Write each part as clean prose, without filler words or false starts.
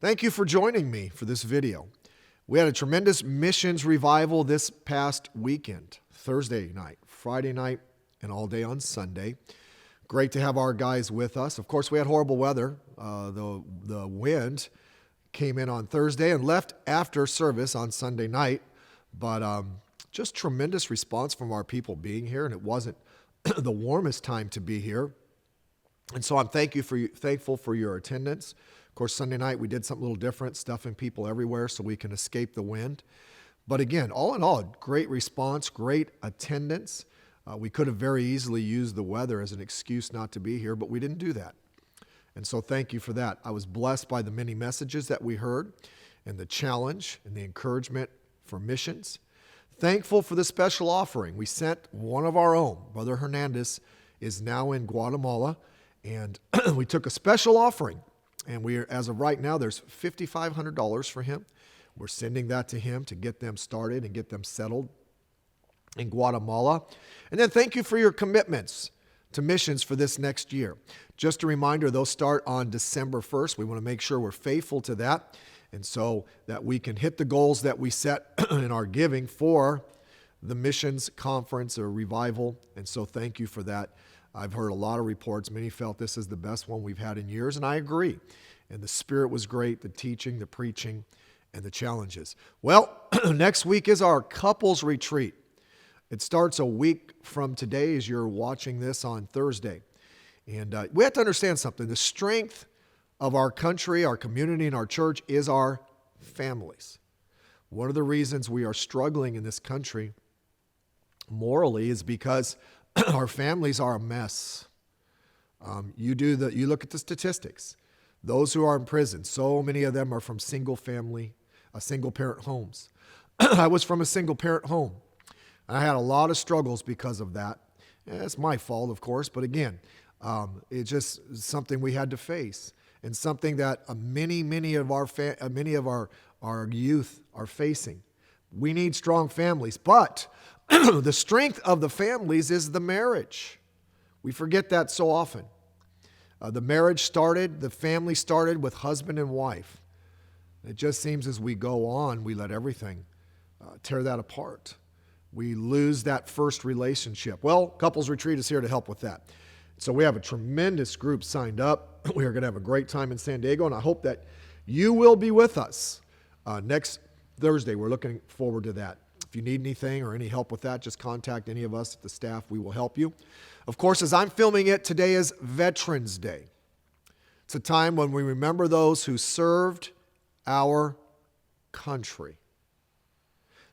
Thank you for joining me for this video. We had a tremendous missions revival this past weekend, Thursday night, Friday night, and all day on Sunday. Great to have our guys with us. Of course, we had horrible weather. The wind came in on Thursday and left after service on Sunday night, but just tremendous response from our people being here, and it wasn't the warmest time to be here. And so I'm thankful for your attendance. Of course, Sunday night we did something a little different, stuffing people everywhere so we can escape the wind. But again, all in all, great response, great attendance. We could have very easily used the weather as an excuse not to be here, but we didn't do that. And so thank you for that. I was blessed by the many messages that we heard and the challenge and the encouragement for missions. Thankful for the special offering. We sent one of our own. Brother Hernandez is now in Guatemala, and we took a special offering. And as of right now, there's $5,500 for him. We're sending that to him to get them started and get them settled in Guatemala. And then thank you for your commitments to missions for this next year. Just a reminder, those start on December 1st. We want to make sure we're faithful to that, and so that we can hit the goals that we set in our giving for the missions conference or revival. And so thank you for that. I've heard a lot of reports. Many felt this is the best one we've had in years, and I agree. And the spirit was great, the teaching, the preaching, and the challenges. Well, next week is our couples retreat. It starts a week from today as you're watching this on Thursday. And we have to understand something. The strength of our country, our community, and our church is our families. One of the reasons we are struggling in this country morally is because our families are a mess. You look at the statistics. Those who are in prison, so many of them are from single parent homes. I was from a single parent home. I had a lot of struggles because of that. It's my fault, of course, but again, it's just something we had to face, and something that many of our youth are facing. We need strong families, but the strength of the families is the marriage. We forget that so often. The family started with husband and wife. It just seems as we go on, we let everything tear that apart. We lose that first relationship. Well, Couples Retreat is here to help with that. So we have a tremendous group signed up. We are going to have a great time in San Diego, and I hope that you will be with us next Thursday. We're looking forward to that. If you need anything or any help with that, just contact any of us at the staff. We will help you. Of course, as I'm filming it, today is Veterans Day. It's a time when we remember those who served our country.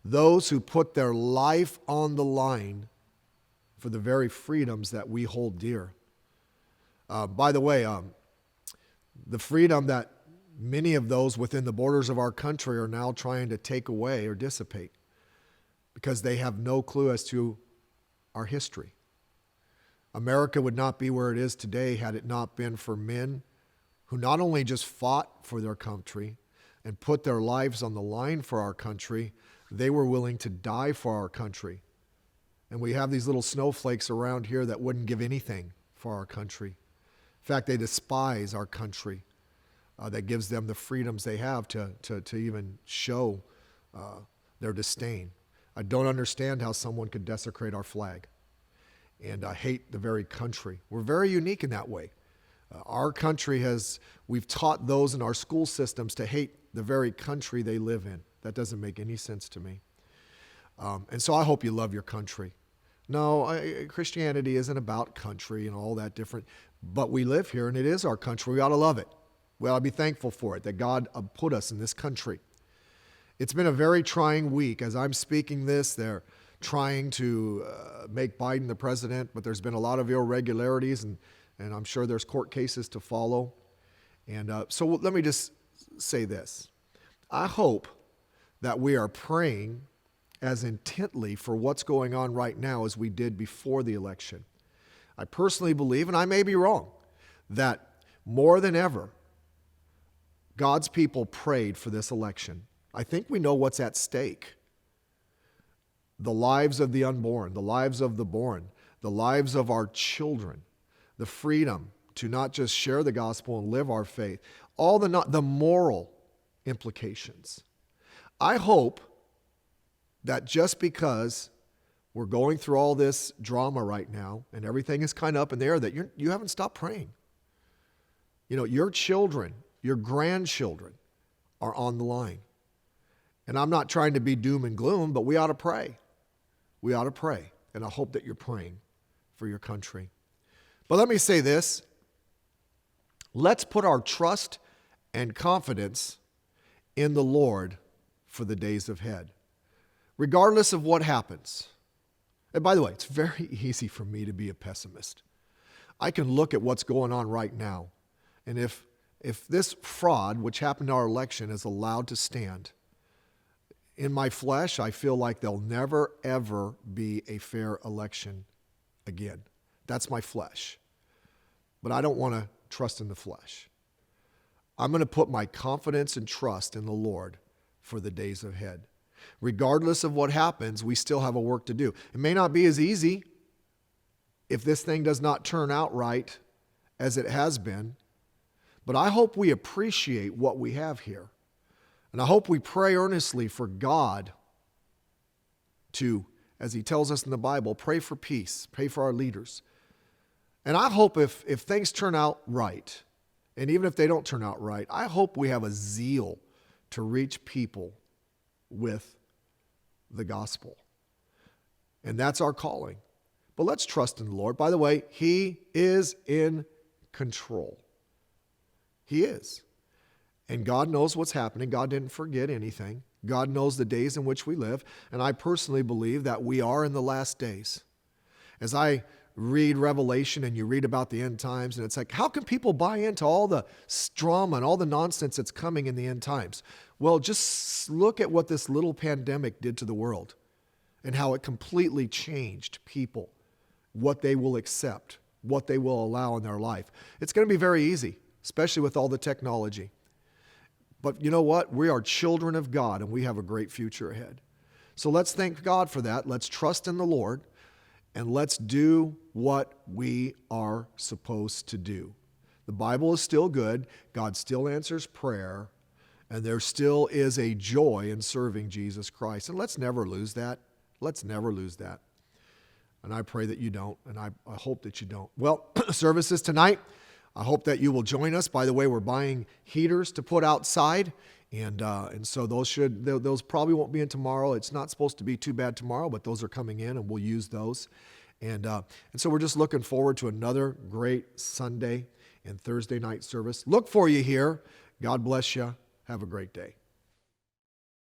Those who put their life on the line for the very freedoms that we hold dear. By the way, the freedom that many of those within the borders of our country are now trying to take away or dissipate because they have no clue as to our history. America would not be where it is today had it not been for men who not only just fought for their country and put their lives on the line for our country, they were willing to die for our country. And we have these little snowflakes around here that wouldn't give anything for our country. In fact, they despise our country that gives them the freedoms they have to even show their disdain. I don't understand how someone could desecrate our flag and hate the very country. We're very unique in that way. Our country we've taught those in our school systems to hate the very country they live in. That doesn't make any sense to me. And so I hope you love your country. No, Christianity isn't about country and all that different, but we live here and it is our country. We ought to love it. We ought to be thankful for it, that God put us in this country. It's been a very trying week. As I'm speaking this, they're trying to make Biden the president, but there's been a lot of irregularities, and I'm sure there's court cases to follow. And so let me just say this. I hope that we are praying as intently for what's going on right now as we did before the election. I personally believe, and I may be wrong, that more than ever, God's people prayed for this election. I think we know what's at stake. The lives of the unborn, the lives of the born, the lives of our children, the freedom to not just share the gospel and live our faith, all the moral implications. I hope that just because we're going through all this drama right now and everything is kind of up in the air, that you haven't stopped praying. Your children, your grandchildren are on the line. And I'm not trying to be doom and gloom, but we ought to pray. We ought to pray. And I hope that you're praying for your country. But let me say this. Let's put our trust and confidence in the Lord for the days ahead, regardless of what happens. And by the way, it's very easy for me to be a pessimist. I can look at what's going on right now, and if this fraud, which happened to our election, is allowed to stand, in my flesh, I feel like there'll never, ever be a fair election again. That's my flesh. But I don't want to trust in the flesh. I'm going to put my confidence and trust in the Lord for the days ahead. Regardless of what happens, we still have a work to do. It may not be as easy if this thing does not turn out right as it has been, but I hope we appreciate what we have here. And I hope we pray earnestly for God to, as he tells us in the Bible, pray for peace, pray for our leaders. And I hope if things turn out right, and even if they don't turn out right, I hope we have a zeal to reach people with the gospel. And that's our calling. But let's trust in the Lord. By the way, he is in control. He is. And God knows what's happening. God didn't forget anything. God knows the days in which we live. And I personally believe that we are in the last days. As I read Revelation and you read about the end times, and it's like, how can people buy into all the drama and all the nonsense that's coming in the end times? Well, just look at what this little pandemic did to the world and how it completely changed people, what they will accept, what they will allow in their life. It's going to be very easy, especially with all the technology. But you know what? We are children of God, and we have a great future ahead. So let's thank God for that. Let's trust in the Lord, and let's do what we are supposed to do. The Bible is still good. God still answers prayer, and there still is a joy in serving Jesus Christ. And let's never lose that. Let's never lose that. And I pray that you don't, and I hope that you don't. Well, services tonight. I hope that you will join us. By the way, we're buying heaters to put outside, and so those probably won't be in tomorrow. It's not supposed to be too bad tomorrow, but those are coming in, and we'll use those. And so we're just looking forward to another great Sunday and Thursday night service. Look for you here. God bless you. Have a great day.